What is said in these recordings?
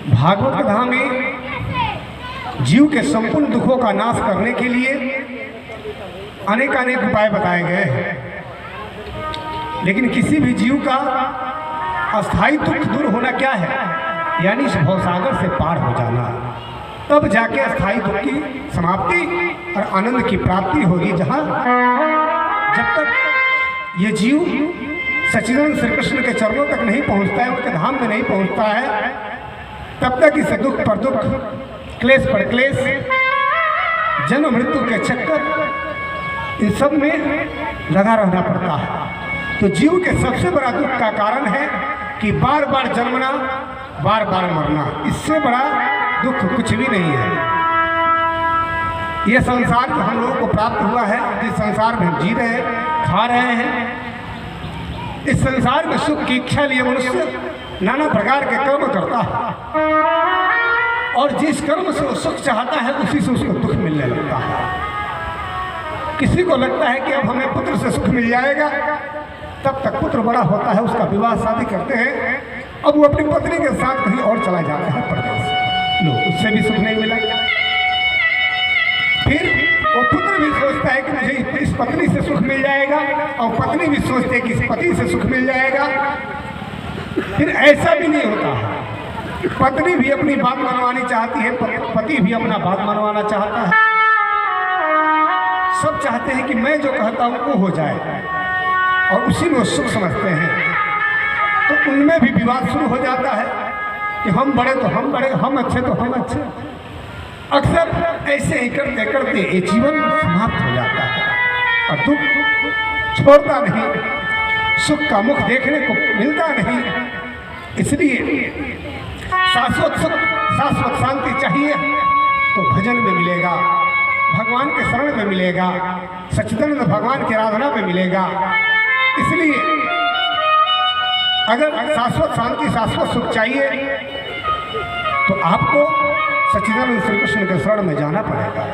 भागवत कथा में जीव के संपूर्ण दुखों का नाश करने के लिए अनेक उपाय बताए गए हैं, लेकिन किसी भी जीव का अस्थायी दुख दूर होना क्या है, यानी इस भवसागर से पार हो जाना, तब जाके अस्थायी दुख की समाप्ति और आनंद की प्राप्ति होगी। जहाँ जब तक ये जीव सच्चिदानंद श्री कृष्ण के चरणों तक नहीं पहुँचता है, उनके धाम में नहीं पहुँचता है, तब तक इसे दुख पर दुख, क्लेश पर क्लेश, जन्म मृत्यु के चक्कर, इन सब में लगा रहना पड़ता है। तो जीव के सबसे बड़ा दुख का कारण है कि बार बार जन्मना, बार बार मरना। इससे बड़ा दुख कुछ भी नहीं है। यह संसार जो हम लोगों को प्राप्त हुआ है, जिस संसार में हम जी रहे हैं, खा रहे हैं, इस संसार में सुख की इच्छा लिए मनुष्य नाना प्रकार के कर्म करता है, और जिस कर्म से वो सुख चाहता है उसी से उसको दुख मिलने लगता है। किसी को लगता है कि अब हमें पुत्र से सुख मिल जाएगा, तब तक पुत्र बड़ा होता है, उसका विवाह शादी करते हैं, अब वो अपनी पत्नी के साथ कहीं और चला जाता है परदेश, लो उससे भी सुख नहीं मिला। फिर वो पुत्र भी सोचता है कि मुझे इस पत्नी से सुख मिल जाएगा, और पत्नी भी सोचती है कि इस पति से सुख मिल जाएगा। फिर ऐसा भी नहीं होता है, पत्नी भी अपनी बात मनवानी चाहती है, पति भी अपना बात मनवाना चाहता है। सब चाहते हैं कि मैं जो कहता हूँ वो हो जाए, और उसी में वो सुख समझते हैं। तो उनमें भी विवाद शुरू हो जाता है कि हम बड़े तो हम बड़े, हम अच्छे तो हम अच्छे। अक्सर ऐसे ही करते करते ये जीवन समाप्त हो जाता है, और दुख छोड़ता नहीं, सुख का मुख देखने को मिलता नहीं। इसलिए शाश्वत सुख, शाश्वत शांति चाहिए तो भजन में मिलेगा, भगवान के शरण में मिलेगा, सच्चिदानंद भगवान की आराधना में मिलेगा। इसलिए अगर शाश्वत शांति, शाश्वत सुख चाहिए तो आपको सच्चिदानंद श्री कृष्ण के शरण में जाना पड़ेगा।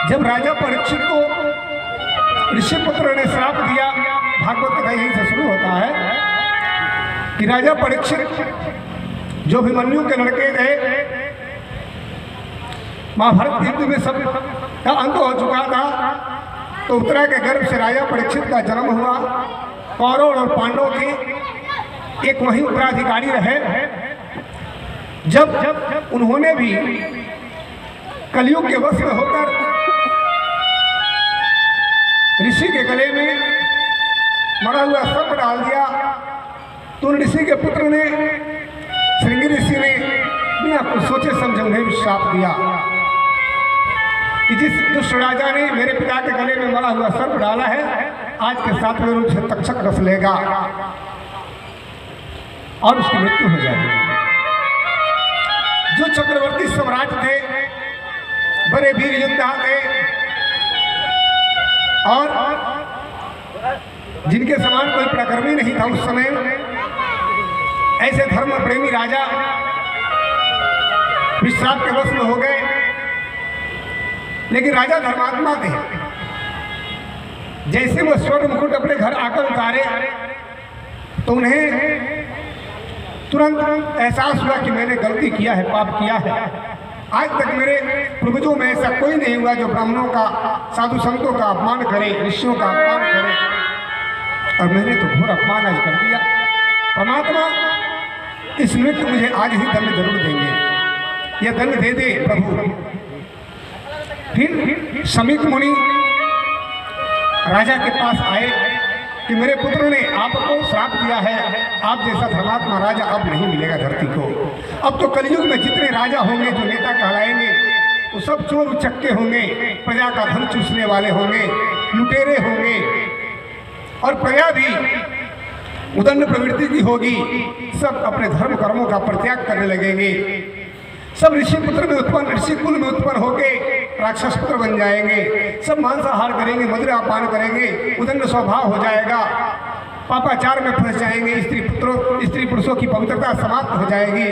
जब राजा परीक्षित को ऋषिपुत्र ने श्राप दिया, भागवत कथा यहीं से शुरू होता है कि राजा परीक्षित जो अभिमन्यु के लड़के थे, महाभारत युद्ध में सब का अंत हो चुका था, तो उत्तरा के गर्भ से राजा परीक्षित का जन्म हुआ। कौरव और पांडव के एक वही उत्तराधिकारी रहे। जब उन्होंने भी कलयुग के वश में होकर ऋषि के गले में मरा हुआ सर्प डाल दिया, तो उन ऋषि के पुत्र ने, श्रृंगी ऋषि ने बिना कुछ सोचे समझे उन्हें भी श्राप दिया कि जिस दुष्ट राजा ने मेरे पिता के गले में मरा हुआ सर्प डाला है, आज के 7वें रूप से तक्षक रस लेगा और उसकी मृत्यु हो जाएगी। जो चक्रवर्ती सम्राट थे, बड़े वीर योद्धा थे, और जिनके समान कोई पराक्रमी नहीं था उस समय, ऐसे धर्म प्रेमी राजा विश्राप के वश में हो गए। लेकिन राजा धर्मात्मा थे। जैसे वो स्वर्ण मुकुट अपने घर आकर उतारे, तो उन्हें तुरंत एहसास हुआ कि मैंने गलती किया है, पाप किया है। आज तक मेरे पूर्वजों में ऐसा कोई नहीं हुआ जो ब्राह्मणों का, साधु संतों का अपमान करे, ऋषियों का अपमान करे, और मैंने तो घोर अपमान आज कर दिया। परमात्मा इस निमित्त मुझे आज ही दंड जरूर देंगे, यह दंड दे दे प्रभु। फिर समीक मुनि राजा के पास आए कि मेरे पुत्र ने आपको श्राप दिया है, आप जैसा धर्मात्मा राजा अब नहीं मिलेगा धरती को। अब तो कलयुग में जितने राजा होंगे जो नेता कहलाएंगे, वो सब चोर उचक्के होंगे, प्रजा का धन चूसने वाले होंगे, लुटेरे होंगे, और प्रजा भी उदंड प्रवृत्ति की होगी। सब अपने धर्म कर्मों का परित्याग करने लगेंगे। सब ऋषि पुत्र में उत्पन्न, ऋषि कुल में उत्पन्न होके राक्षस पुत्र बन जाएंगे। सब मांसाहार करेंगे, मदिरा पान करेंगे, उदंड स्वभाव हो जाएगा, पापाचार में फंस जाएंगे, स्त्री पुरुषों की पवित्रता समाप्त हो जाएगी,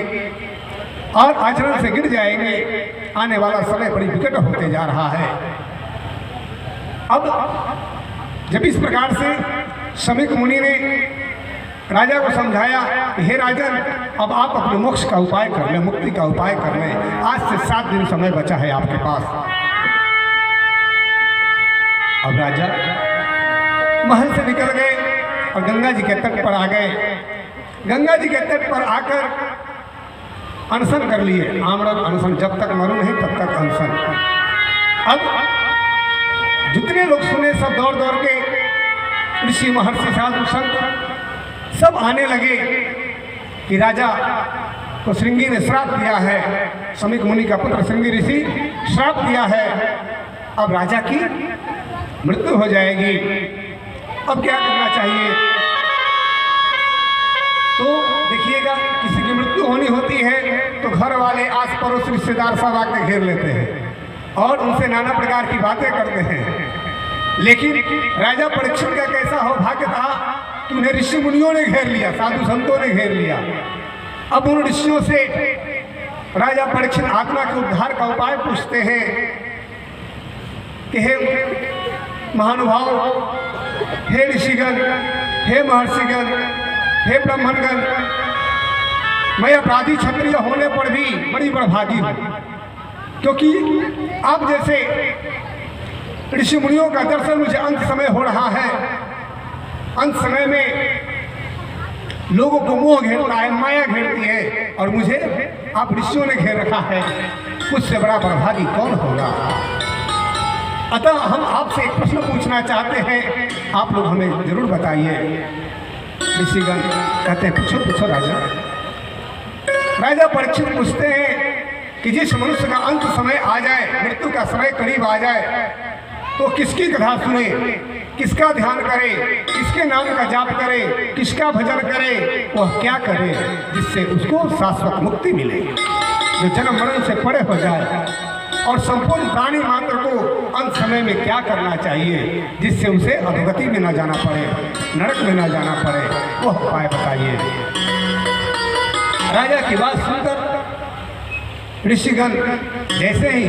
और आचरण से गिर जाएंगे। आने वाला समय बड़ी विकट होते जा रहा है। अब जब इस प्रकार से समीक मुनि ने राजा को समझाया, हे राजन, अब आप अपने मोक्ष का उपाय कर लें, मुक्ति का उपाय कर लें। आज से 7 दिन समय बचा है आपके पास। अब राजा महल से निकल गए और गंगा जी के तट पर आ गए। गंगा जी के तट पर आकर अनशन कर लिए, आमरन अनशन, जब तक मरो नहीं तब तक अनशन। अब जितने लोग सुने सब दौड़ दौड़ के ऋषि महर्षि साधु संत सब आने लगे कि राजा को श्रृंगी ने श्राप दिया है, समीक मुनि का पुत्र श्रृंगी ऋषि श्राप दिया है, अब राजा की मृत्यु हो जाएगी, अब क्या करना चाहिए। तो देखिएगा, किसी की मृत्यु होनी होती है तो घर वाले, आस पड़ोस, रिश्तेदार सब आके घेर लेते हैं और उनसे नाना प्रकार की बातें करते हैं। लेकिन राजा परीक्षित का कैसा हो भाग्य था कि उन्हें ऋषि मुनियों ने घेर लिया, साधु संतों ने घेर लिया। अब उन ऋषियों से राजा परीक्षित आत्मा के उद्धार का उपाय पूछते हैं कि हे महानुभाव, हे ऋषिगण, हे महर्षिगण, हे ब्राह्मणगण, मैं अपराधी क्षत्रिय होने पर भी बड़ी बड़भागी हूँ, क्योंकि आप जैसे ऋषि मुनियों का दर्शन मुझे अंत समय हो रहा है। अंत समय में लोगों को मोह घेरता है, माया घेरती है, और मुझे आप ऋषियों ने घेर रखा है, मुझसे बड़ा बड़भागी कौन होगा। अतः हम आपसे एक प्रश्न पूछना चाहते हैं, आप लोग हमें जरूर बताइए। ऋषिगण कहते हैं, पूछो पूछो राजा। राजा परीक्षित पूछते हैं कि जिस मनुष्य का अंत समय आ जाए, मृत्यु का समय करीब आ जाए, तो किसकी कथा सुने, किसका ध्यान करे, किसके नाम का जाप करे, किसका भजन करे, वह क्या करे जिससे उसको शाश्वत मुक्ति मिले, जो जन्म मरण से परे हो जाए। और संपूर्ण प्राणी मात्र को अंत समय में क्या करना चाहिए जिससे उसे अधोगति में न जाना पड़े, नरक में न जाना पड़े, वह उपाय बताइए। राजा की बात सुनकर ऋषिगण जैसे ही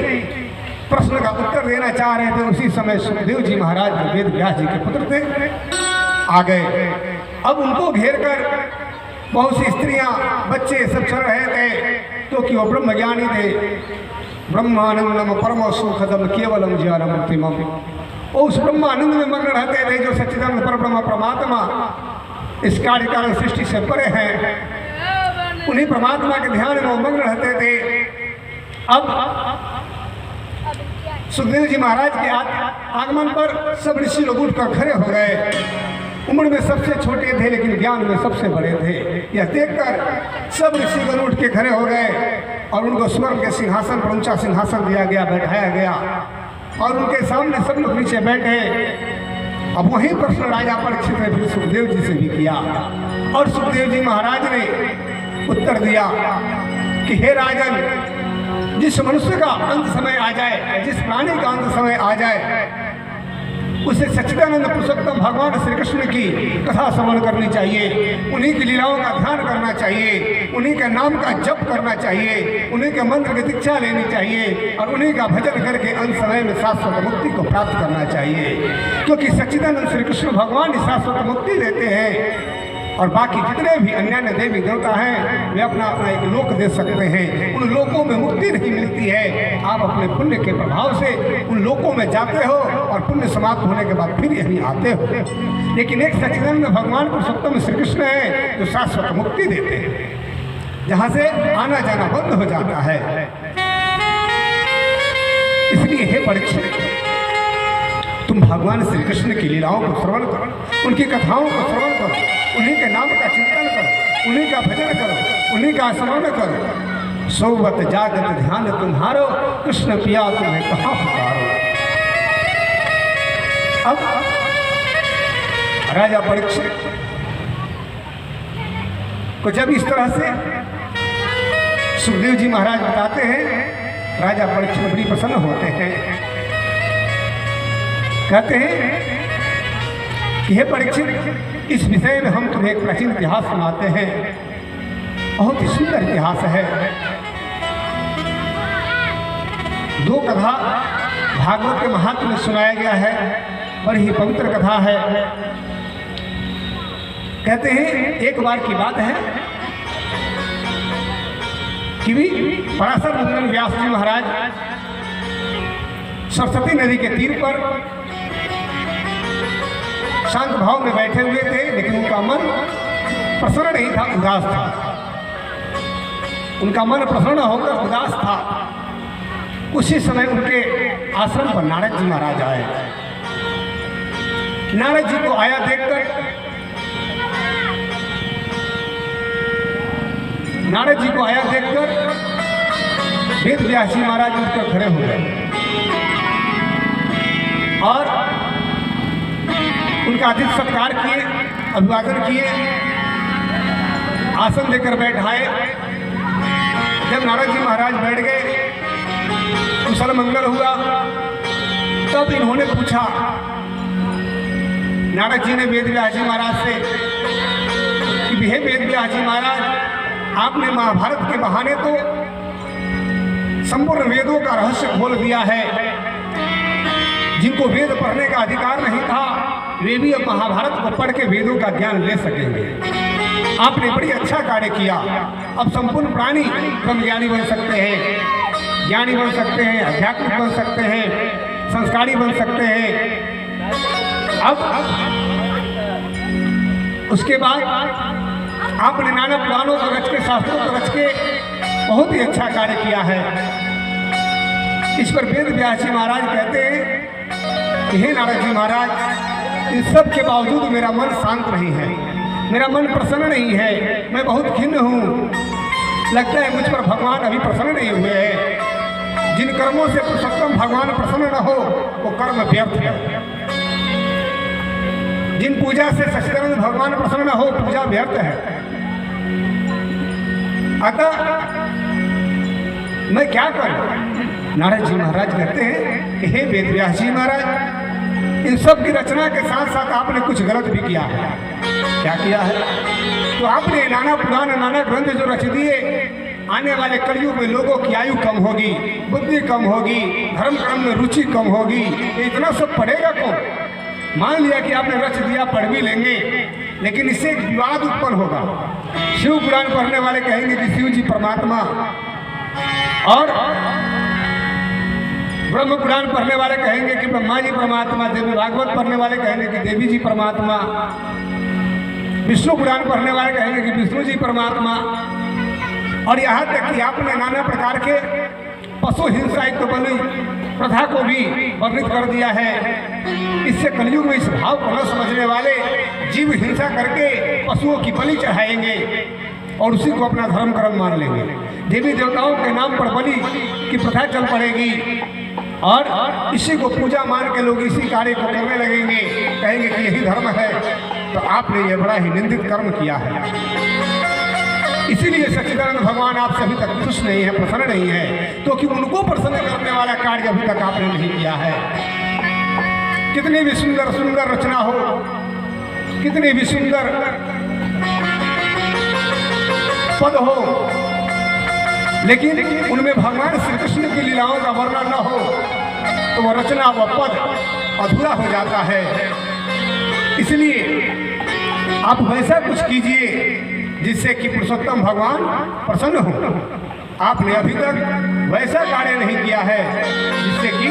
प्रश्न का उत्तर देना चाह रहे थे, उसी समय सुखदेव जी महाराज वेद व्यास जी के पुत्र थे, आ गए। अब उनको घेर कर बहुत सी स्त्रियां, बच्चे सब चल रहे थे, क्योंकि वो ब्रह्मज्ञानी थे। ब्रह्मानंदम परम सुखदम केवलम ज्ञानम अंतिमम, वो उस ब्रह्मानंद में मग्न रहते थे जो सच्चिदानंद परब्रह्म परमात्मा इस कार्य कारण सृष्टि से परे हैं। उन्हीं परमात्मा के ध्यान में वो मग्न रहते थे। अब सुखदेव जी महाराज के आगमन पर सब ऋषि लोग उठकर खड़े हो गए। उम्र में सबसे छोटे थे लेकिन ज्ञान में सबसे बड़े थे। यह देखकर सब ऋषिगण उठ के खड़े हो गए और उनको स्वर्ण के सिंहासन पर, ऊंचा सिंहासन दिया गया, बैठाया गया और उनके सामने सब लोग नीचे बैठे। अब वही प्रश्न राजा परीक्षित ने फिर सुखदेव जी से भी किया और सुखदेव जी महाराज ने उत्तर दिया कि हे राजन, जिस मनुष्य का अंत समय आ जाए, जिस प्राणी का अंत समय आ जाए, उसे सच्चिदानंद पुरुषोत्तम भगवान श्री कृष्ण की कथा श्रवण करनी चाहिए, उन्हीं की लीलाओं का ध्यान करना चाहिए, उन्हीं के नाम का जप करना चाहिए, उन्हीं के मंत्र की दीक्षा लेनी चाहिए और उन्हीं का भजन करके अंत समय में शाश्वत मुक्ति को प्राप्त करना चाहिए। क्योंकि सच्चिदानंद श्री कृष्ण भगवान ही शाश्वत मुक्ति देते हैं और बाकी जितने भी अन्य देवी देवता हैं वे अपना अपना एक लोक दे सकते हैं। उन लोकों में मुक्ति नहीं मिलती है। आप अपने पुण्य के प्रभाव से उन लोकों में जाते हो और पुण्य समाप्त होने के बाद फिर यहीं आते हो। लेकिन एक सच्चिदानंद भगवान पुरुषोत्तम श्री कृष्ण है जो शाश्वत मुक्ति देते हैं, जहाँ से आना जाना बंद हो जाता है। इसलिए हे परीक्षित, तुम भगवान श्री कृष्ण की लीलाओं को श्रवण करो, उनकी कथाओं को श्रवण करो, उन्हीं के नाम का चिंतन करो, उन्हीं का भजन करो, उन्हीं का स्मरण करो। सोवत जागत ध्यान तुम्हारो, कृष्ण पिया तुम्हें कहाँ पुकारो। अब राजा परीक्षित को जब इस तरह से सुखदेव जी महाराज बताते हैं, राजा परीक्षित बड़ी प्रसन्न होते हैं। कहते हैं कि हे परीक्षित, इस विषय में हम तुम्हें एक प्राचीन इतिहास सुनाते हैं। बहुत ही सुंदर इतिहास है। दो कथा भागवत के महात्म्य में सुनाया गया है, बड़ी ही पवित्र कथा है। कहते हैं एक बार की बात है कि भी पराशर नंदन व्यास जी महाराज सरस्वती नदी के तीर पर शांत भाव में बैठे हुए थे, लेकिन उनका मन प्रसन्न नहीं था, उदास था। उनका मन प्रसन्न होकर उदास था। उसी समय उनके आश्रम पर नारद जी महाराज आए। नारद जी को आया देखकर वेद व्यास जी महाराज उठकर खड़े हो गए और उनका अधिक सत्कार किए, अभिवादन किए, आसन देकर बैठाए। जब नारद जी महाराज बैठ गए, कुशल मंगल हुआ, तब इन्होंने पूछा, नारद जी ने वेद व्यास जी महाराज से कि हे वेद व्यास जी महाराज, आपने महाभारत के बहाने तो संपूर्ण वेदों का रहस्य खोल दिया है। जिनको वेद पढ़ने का अधिकार नहीं था, वे भी अब महाभारत को पढ़ के वेदों का ज्ञान ले सकेंगे। आपने बड़ी अच्छा कार्य किया। अब संपूर्ण प्राणी ब्रह्मज्ञानी बन सकते हैं, ज्ञानी बन सकते हैं, आध्यात्मिक बन सकते हैं, संस्कारी बन सकते हैं। अब उसके बाद आपने नाना पुराणों को रच के, शास्त्रों को रच के बहुत ही अच्छा कार्य किया है। इस पर वेद व्यास जी महाराज कहते हैं कि हे नारद जी महाराज, इन सब के बावजूद मेरा मन शांत नहीं है, मेरा मन प्रसन्न नहीं है, मैं बहुत खिन्न हूँ। लगता है मुझ पर भगवान अभी प्रसन्न नहीं हुए हैं। जिन कर्मों से पुरुषोत्तम भगवान प्रसन्न न हो, वो कर्म व्यर्थ है। जिन पूजा से सच्चिदानंद भगवान प्रसन्न न हो, पूजा व्यर्थ है। अतः मैं क्या करूं? नारद जी महाराज कहते हैं कि हे वेद व्यास जी महाराज, इन सब की रचना के साथ साथ आपने कुछ गलत भी किया है। क्या किया है? तो आपने नाना पुराण, नाना ग्रंथ जो रच दिए, आने वाले कलयुग में लोगों की आयु कम होगी, बुद्धि कम होगी, धर्म कर्म में रुचि कम होगी। इतना सब पढ़ेगा कौन? मान लिया कि आपने रच दिया, पढ़ भी लेंगे, लेकिन इससे एक विवाद उत्पन्न होगा। शिव पुराण पढ़ने वाले कहेंगे कि शिव जी परमात्मा, और ब्रह्म पुराण पढ़ने वाले कहेंगे कि ब्रह्मा जी परमात्मा, देवी भागवत पढ़ने वाले कहेंगे कि देवी जी परमात्मा, विष्णु पुराण पढ़ने वाले कहेंगे कि विष्णु जी परमात्मा। और यहाँ तक कि आपने नाना प्रकार के पशु हिंसा एक बलि प्रथा को भी वर्णित कर दिया है। इससे कलयुग में इस भाव को न समझने वाले जीव हिंसा करके पशुओं की बलि चढ़ाएंगे और उसी को अपना धर्म कर्म मान लेंगे। देवी देवताओं के नाम पर बलि की प्रथा चल पड़ेगी और इसी को पूजा मान के लोग इसी कार्य को करने लगेंगे, कहेंगे कि यही धर्म है। तो आपने यह बड़ा ही निंदित कर्म किया है। इसीलिए सच्चिदानंद भगवान आपसे अभी तक खुश नहीं है, प्रसन्न नहीं है, क्योंकि उनको प्रसन्न करने वाला कार्य अभी तक आपने नहीं किया है। कितनी भी सुंदर सुंदर रचना हो, कितनी भी सुंदर पद हो, लेकिन उनमें भगवान श्री कृष्ण की लीलाओं का वर्णन न हो तो वह रचना, वह पद अधूरा हो जाता है। इसलिए आप वैसा कुछ कीजिए जिससे कि पुरुषोत्तम भगवान प्रसन्न हो। आपने अभी तक वैसा कार्य नहीं किया है जिससे कि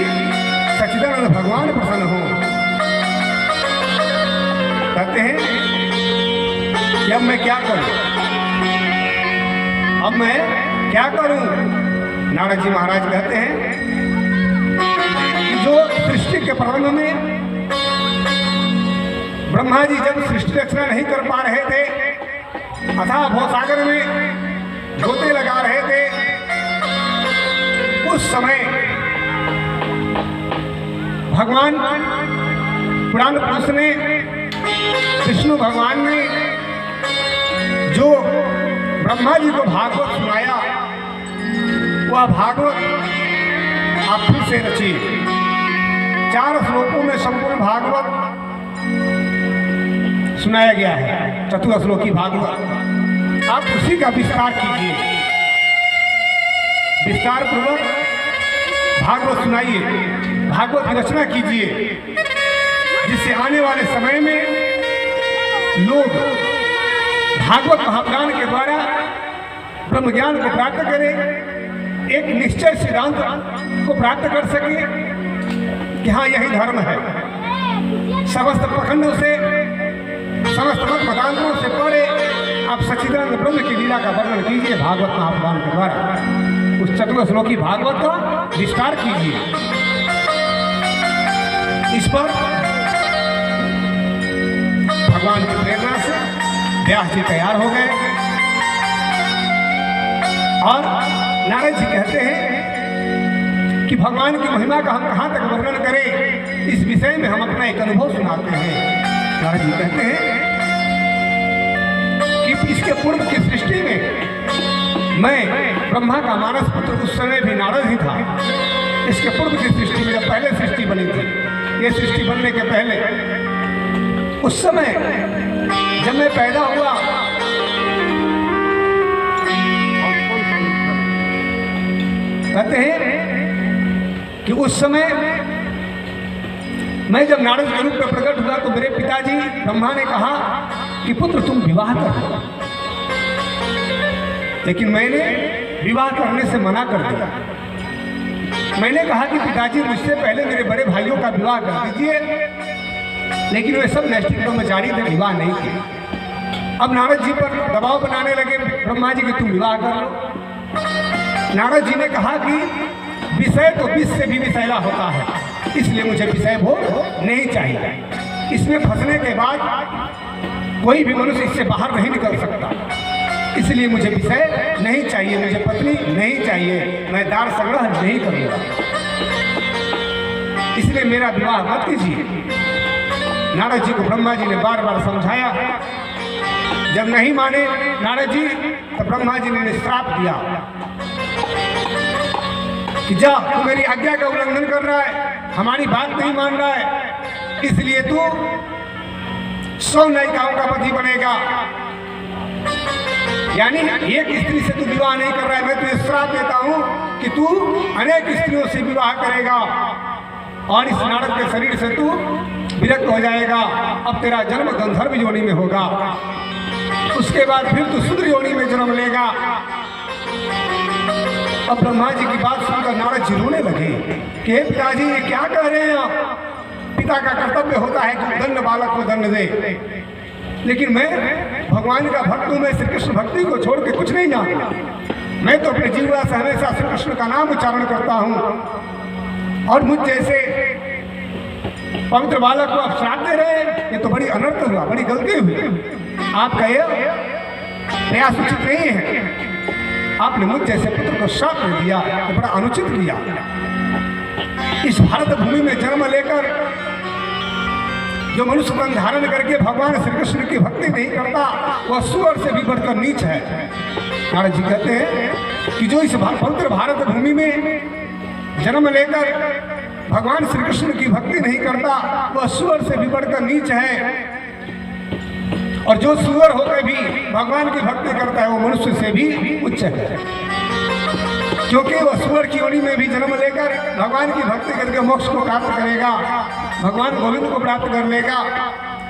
सच्चिदानंद भगवान प्रसन्न हो। कहते हैं कि अब मैं क्या करूं, अब मैं क्या करूं? नारद जी महाराज कहते हैं कि जो सृष्टि के प्रारंभ में ब्रह्मा जी जब सृष्टि रचना नहीं कर पा रहे थे, अथाह भवसागर में गोते लगा रहे थे, उस समय भगवान पुराण पुरुष ने, विष्णु भगवान ने जो ब्रह्मा जी को भागवत सुनाया, वह भागवत आप फिर से रचिए। 4 श्लोकों में संपूर्ण भागवत सुनाया गया है, चतुश्लोकी भागवत। आप उसी का विस्तार कीजिए, विस्तार पूर्वक भागवत सुनाइए, भागवत की रचना कीजिए, जिससे आने वाले समय में लोग भागवत महापुराण के द्वारा ब्रह्म ज्ञान को प्राप्त करे, एक निश्चय सिद्धांत को प्राप्त कर सके कि हाँ यही धर्म है। समस्त प्रखंडों से, समस्त मत मतांतरों से परे आप सच्चिदानंद ब्रह्म की लीला का वर्णन कीजिए भागवत महापुराण के द्वारा। उस चतुर्श्लोकी भागवत का विस्तार कीजिए। इस पर भगवान की प्रेरणा से व्यास जी तैयार हो गए और नारद जी कहते हैं कि भगवान की महिमा का हम कहाँ तक वर्णन करें, इस विषय में हम अपना एक अनुभव सुनाते हैं। नारद जी कहते हैं कि इसके पूर्व की सृष्टि में मैं ब्रह्मा का मानस पुत्र उस समय भी नारद ही था। इसके पूर्व की सृष्टि में जब पहले सृष्टि बनी थी, ये सृष्टि बनने के पहले उस समय जब मैं पैदा हुआ, कहते हैं कि उस समय मैं जब नारद के रूप में प्रकट हुआ तो मेरे पिताजी ब्रह्मा ने कहा कि पुत्र तुम विवाह कर, लेकिन मैंने विवाह करने से मना कर दिया। मैंने कहा कि पिताजी मुझसे पहले मेरे बड़े भाइयों का विवाह कर दीजिए, लेकिन वे सब नैष्ठिक ब्रह्मचारी थे, विवाह नहीं किए। अब नारद जी पर दबाव बनाने लगे ब्रह्मा जी कि तुम विवाह कर लो। नारद जी ने कहा कि विषय तो विष से भी विषैला होता है, इसलिए मुझे विषय भोग नहीं चाहिए। इसमें फंसने के बाद कोई भी मनुष्य इससे बाहर नहीं निकल सकता, इसलिए मुझे विषय नहीं चाहिए, मुझे पत्नी नहीं चाहिए, मैं दार संग्रह नहीं करूँगा, इसलिए मेरा विवाह मत कीजिए। नारद जी को ब्रह्मा जी ने बार बार समझाया। जब नहीं माने नारद जी तो ब्रह्मा जी ने श्राप दिया कि जा, तू मेरी आज्ञा का उल्लंघन कर रहा है, हमारी बात नहीं मान रहा है, इसलिए तू 100 नायिकाओं का पति बनेगा। यानी एक स्त्री से तू विवाह नहीं कर रहा है, मैं तुझे श्राप देता हूं कि तू अनेक स्त्रियों से विवाह करेगा और इस नारद के शरीर से तू विरक्त हो जाएगा। अब तेरा जन्म गंधर्व योनि में होगा, उसके बाद फिर तू शूद्र योनि में जन्म लेगा। अब ब्रह्मा जी की बात सुनकर नारद जी रोने लगे कि हे पिताजी ये क्या कह रहे हैं आप? पिता का कर्तव्य होता है कि दंड बालक को दंड दे, लेकिन मैं भगवान का भक्त हूं, मैं श्री कृष्ण भक्ति को छोड़ के कुछ नहीं जानता। मैं तो अपने जीवन से हमेशा श्री कृष्ण का नाम उच्चारण करता हूं और मुझ जैसे पवित्र बालक को आप श्राप दे रहे हैं, ये तो बड़ी अनर्थ हुआ, बड़ी गलती हुई। आपका ये प्रयास उचित नहीं है, आपने मुझ जैसे पुत्र को श्राप दे दिया, तो बड़ा अनुचित किया। इस भारत भूमि में जन्म लेकर जो मनुष्य मन धारण करके भगवान श्री कृष्ण की भक्ति नहीं करता, वह सुअर से भी बढ़कर नीच है। नारद जी कहते हैं कि जो इस पवित्र भारत भूमि में जन्म लेकर भगवान श्री कृष्ण की भक्ति नहीं करता, वह सुअर से भी बढ़कर नीच है। और जो सुअर होकर भी भगवान की भक्ति करता है, वो मनुष्य से भी उच्च है, क्योंकि वह सुअर की योनि में भी जन्म लेकर भगवान की भक्ति करके मोक्ष को प्राप्त करेगा, भगवान गोविंद को प्राप्त कर लेगा।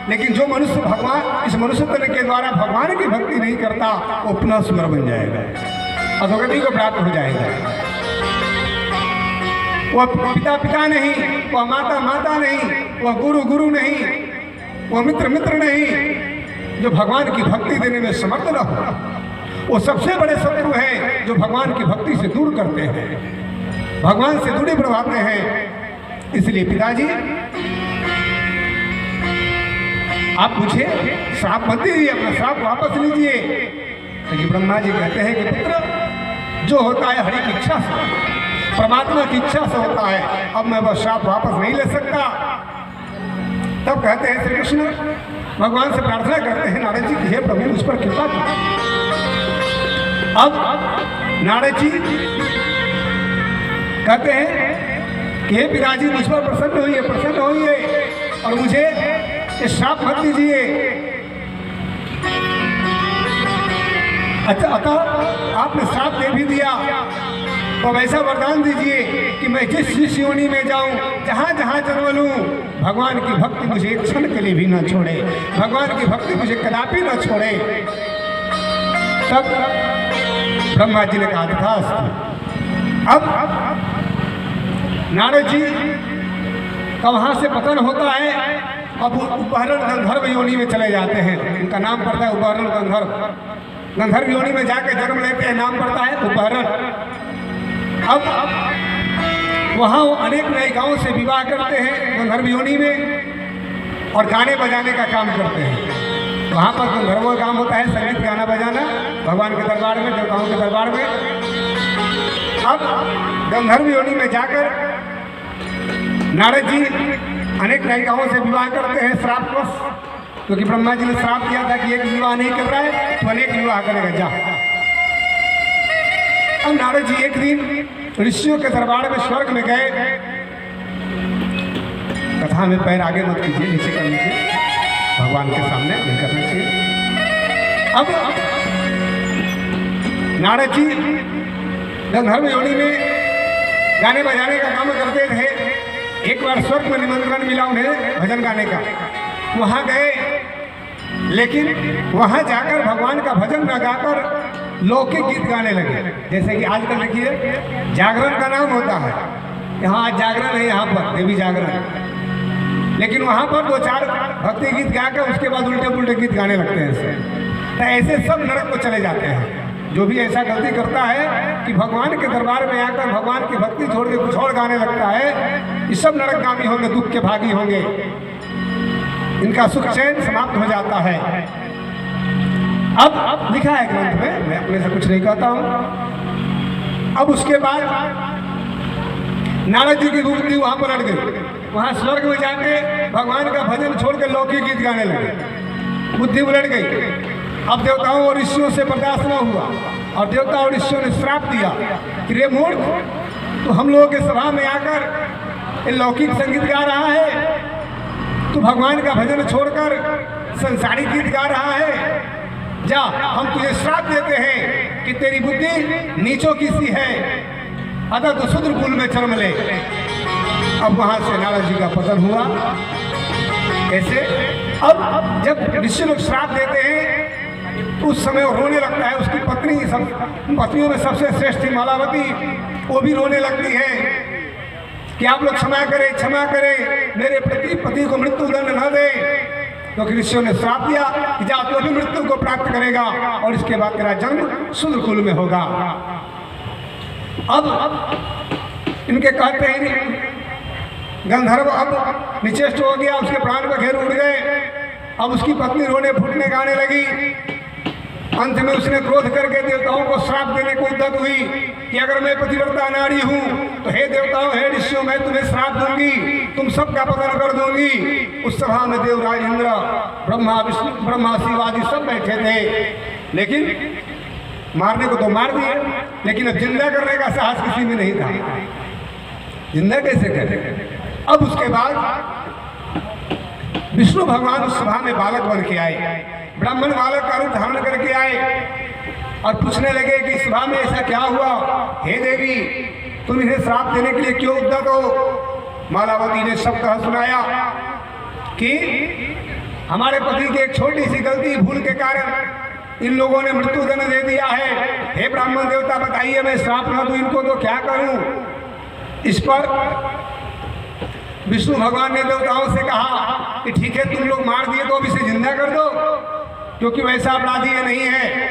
लेकिन जो मनुष्य भगवान इस मनुष्य तन के द्वारा भगवान की भक्ति नहीं करता, वो पुनः सुअर बन जाएगा, अधोगति को प्राप्त हो जाएगा। वह पिता पिता नहीं, वह माता माता नहीं, वह गुरु गुरु नहीं, वह मित्र मित्र नहीं। जो भगवान की भक्ति देने में समर्थ न हो, वो सबसे बड़े शत्रु हैं जो भगवान की भक्ति से दूर करते हैं, भगवान से दूरी बढ़वाते हैं। इसलिए पिताजी आप मुझे श्राप मत दीजिए, अपना श्राप वापस लीजिए। लेकिन ब्रह्मा जी कहते हैं कि पुत्र जो होता है हरि की इच्छा से, परमात्मा की इच्छा से होता है, अब मैं वह श्राप वापस नहीं ले सकता। तब कहते हैं श्री कृष्ण भगवान से प्रार्थना करते हैं नारद जी की हे प्रभु उस पर कृपा कीजिए। अब नारद जी कहते हैं कि हे पिताजी मुझ पर प्रसन्न होइए और मुझे ये श्राप मत दीजिए। अच्छा, अतः आपने श्राप दे भी दिया तो वैसा वरदान दीजिए कि मैं जिस योनि में जाऊं, जहां जहां जन्म लूं, भगवान की भक्ति मुझे एक क्षण के लिए भी न छोड़े, भगवान की भक्ति मुझे कदापि न छोड़े। तब ब्रह्मा जी ने कहा था। अब नारद जी का वहाँ से पतन होता है। अब उपहरण गंधर्व योनि में चले जाते हैं। उनका नाम पड़ता है उपहरण गंधर्व। गंधर्व योनि में जाके जन्म लेते हैं, नाम पड़ता है उपहरण। अब वहाँ वो अनेक नायिकाओं से विवाह करते हैं गंधर्व योनि में, और गाने बजाने का काम करते हैं। वहाँ पर गंधर्वों का काम होता है संगीत, गाना बजाना भगवान के दरबार में, देवताओं के दरबार में। अब गंधर्व योनि में जाकर नारद जी अनेक नायिकाओं से विवाह करते हैं श्रापवश, क्योंकि ब्रह्मा जी ने श्राप दिया था कि एक विवाह नहीं कर रहा है तो अनेक विवाह करेगा, जा। अब नारद जी एक दिन ऋषियों के दरबार में स्वर्ग में गए। कथा में पैर आगे मत कीजिए, नीचे कर लीजिए, भगवान के सामने नहीं करना चाहिए। अब नारद जी गंधर्व योनि में गाने बजाने का काम करते थे। एक बार स्वर्ग में निमंत्रण मिला उन्हें भजन गाने का, वहाँ गए, लेकिन वहाँ जाकर भगवान का भजन न गाकर लौकिक गीत गाने लगे। जैसे कि आजकल देखिए जागरण का नाम होता है, यहाँ आज जागरण है, यहाँ पर देवी जागरण, लेकिन वहाँ पर दो चार भक्ति गीत गाकर उसके बाद उल्टे पुल्टे गीत गाने लगते हैं। तो ऐसे सब नरक को चले जाते हैं। जो भी ऐसा गलती करता है कि भगवान के दरबार में आकर भगवान की भक्ति छोड़ के कुछ और गाने लगता है, ये सब नरकगामी होंगे, दुख के भागी होंगे, इनका सुख चैन समाप्त हो जाता है। अब लिखा है ग्रंथ में, मैं अपने से कुछ नहीं कहता हूं। अब उसके बाद नारद जी की बुद्धि वहां पर अड़ गई। वहां स्वर्ग में जाके भगवान का भजन छोड़ के लौकिक गीत गाने लगे, बुद्धि उलट गई। अब देवताओं और ऋषियों से बर्दाश्त न हुआ, और देवता और ऋषियों ने श्राप दिया कि रे मूर्ख, तो हम लोगों के सभा में आकर लौकिक संगीत गा रहा है, तू भगवान का भजन छोड़कर संसारिक गीत गा रहा है, जा, हम तुझे श्राप देते हैं कि तेरी बुद्धि नीचों की सी है, अतः तो शूद्र कुल में जन्म ले। अब वहां से नारद जी का पतन हुआ। कैसे? अब जब ऋषि लोग श्राप देते हैं उस समय वो रोने लगता है। उसकी पत्नी, सब पत्नियों में सबसे श्रेष्ठ थी मालावती, वो भी रोने लगती है कि आप लोग क्षमा करें, क्षमा करें, मेरे पति को मृत्यु दंड न दे, क्योंकि ऋषियों ने श्राप दिया कि जा तो भी मृत्यु को प्राप्त करेगा और इसके बाद तेरा जन्म शूद्र कुल में होगा। अब इनके कहते हैं गंधर्व अब निचेष्ट हो गया, उसके प्राण पर घेर उड़ गए। अब उसकी पत्नी रोने फूटने गाने लगी। अंत में उसने क्रोध करके देवताओं को श्राप देने को उद्यत हुई कि अगर मैं पतिव्रता नारी हूँ तो हे देवताओं, हे ऋषियों, मैं तुम्हें श्राप दूंगी, तुम सबका पतन कर दूंगी। उस सभा में देवराज इंद्र, ब्रह्मा, विष्णु, ब्रह्मा, शिव आदि सब बैठे थे, लेकिन मारने को तो मार दिए, लेकिन अब जिंदा करने का साहस किसी में नहीं था। जिंदा कैसे करे? अब उसके बाद विष्णु भगवान उस सभा में बालक बन के आए, ब्राह्मण बालक का रूप धारण करके आए और पूछने लगे कि सभा में ऐसा क्या हुआ? हे देवी, तुम इन्हें श्राप देने के लिए क्यों उद्यत हो? मालावती ने सब कहा सुनाया कि हमारे पति की एक छोटी सी गलती, भूल के कारण इन लोगों ने मृत्यु दंड दे दिया है। हे ब्राह्मण देवता, बताइए, मैं श्राप न दूं इनको तो क्या करूं? इस पर विष्णु भगवान ने देवताओं से कहा कि ठीक है, तुम लोग मार दिए तो अब इसे जिंदा कर दो, क्योंकि वैसा अपराधी ये नहीं है।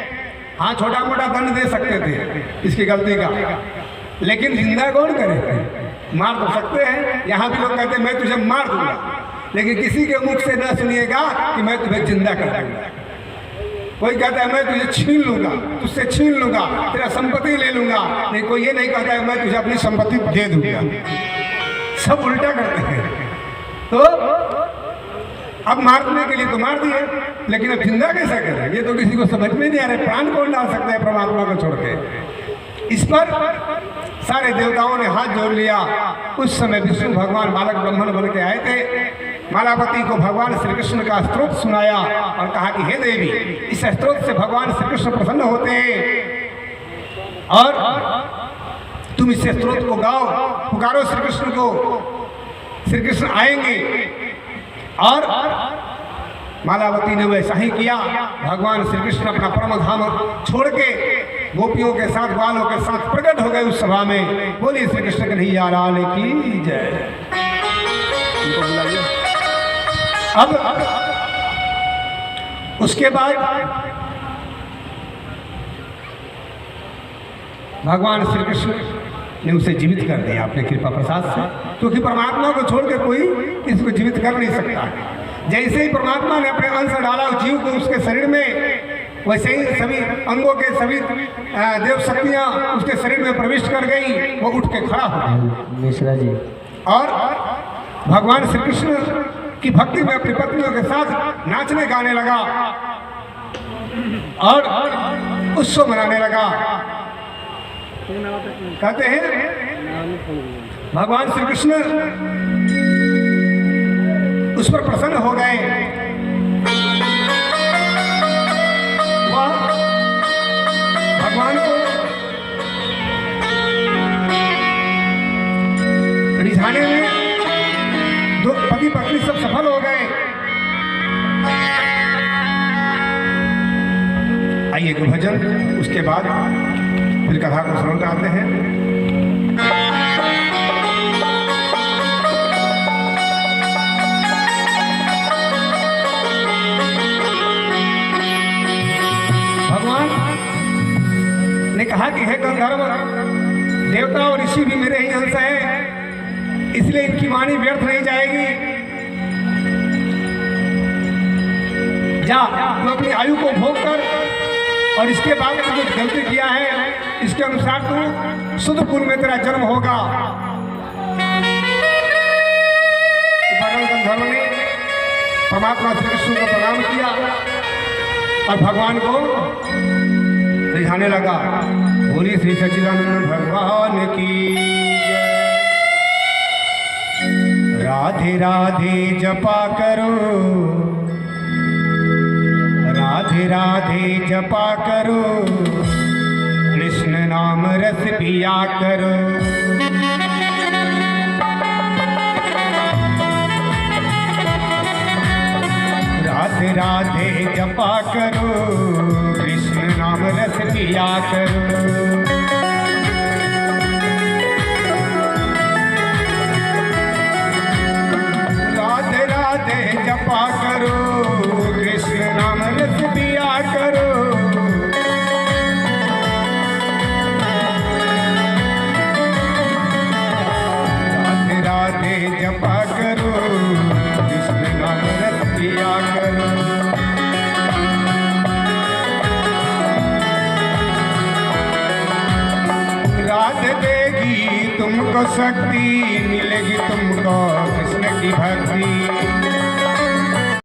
हाँ, छोटा मोटा दंड दे सकते थे इसकी गलती का, लेकिन जिंदा कौन करे? मार तो सकते हैं। यहाँ भी लोग कहते हैं मैं तुझे मार दूंगा, लेकिन किसी के मुख से न सुनिएगा कि मैं तुम्हें जिंदा कर दूंगा। कोई कहता है मैं तुझे छीन लूंगा, तुझसे छीन लूंगा, तेरा संपत्ति ले लूंगा, नहीं कोई ये नहीं कहता है मैं तुझे अपनी संपत्ति दे दूंगा। सब उल्टा करते हैं। तो अब मारने के लिए तो मार दिए, लेकिन अब जिंदा कैसा करें? ये तो किसी को समझ में नहीं आ रहा। प्राण कौन डाल सकता है परमात्मा को छोड़ के? इस पर सारे देवताओं ने हाथ जोड़ लिया। उस समय विष्णु भगवान बालक ब्राह्मण बन के आए थे। मालावती को भगवान श्री कृष्ण का स्तोत्र सुनाया और कहा कि हे देवी, इस स्तोत्र से भगवान श्री कृष्ण प्रसन्न होते हैं और तुम इस स्तोत्र को गाओ, पुकारो श्री कृष्ण को, श्री कृष्ण आएंगे। और मालावती ने वैसा ही किया। भगवान श्री कृष्ण अपना परम धाम छोड़ के गोपियों के साथ, ग्वालों के साथ प्रकट हो गए उस सभा में। बोलिए श्री कृष्ण कन्हैया लाल की जय। अब उसके बाद भगवान श्री कृष्ण ने उसे जीवित कर दिया अपने कृपा प्रसाद से, क्योंकि परमात्मा को छोड़ के कोई इसको जीवित कर नहीं सकता है। जैसे ही परमात्मा ने अपने अंश डाला उस जीव को उसके शरीर में, वैसे ही सभी अंगों के सभी देव शक्तियाँ उसके शरीर में प्रविष्ट कर गई। वो उठ के खड़ा हो गया मिश्रा जी, और भगवान श्री कृष्ण की भक्ति में अपनी पत्नियों के साथ नाचने गाने लगा और उत्सव मनाने लगा। कहते हैं भगवान श्री कृष्ण उस पर प्रसन्न हो गए। वह भगवान को रिझाने में दो पति पत्नी सब सफल हो गए। आइए एक भजन, उसके बाद फिर कथा को श्रवण कराते हैं। भगवान ने कहा कि हे गंधर्व, देवता और ऋषि भी मेरे ही अंश हैं, इसलिए इनकी वाणी व्यर्थ नहीं जाएगी। जा तू अपनी आयु को भोग कर, और इसके बाद तू कुछ गलती किया है, इसके अनुसार तू शुद्ध कुल में तेरा जन्म होगा। गंधर्व ने परमात्मा श्री कृष्ण को प्रणाम किया और भगवान को रिझाने लगा। बोली श्री सच्चिदानंद भगवान की राधे राधे जपा करो, राधे राधे जपा करो, कृष्ण नाम रस पिया करो। राधे राधे जपा करो, कृष्ण नाम रस पिया करो। राधे राधे जपा करो, कृष्ण नाम रस पिया करो। राधे राधे जपा करो, कृष्ण नाम रस पिया करो। राधे देगी तुमको शक्ति, मिलेगी तुमको कृष्ण की भक्ति।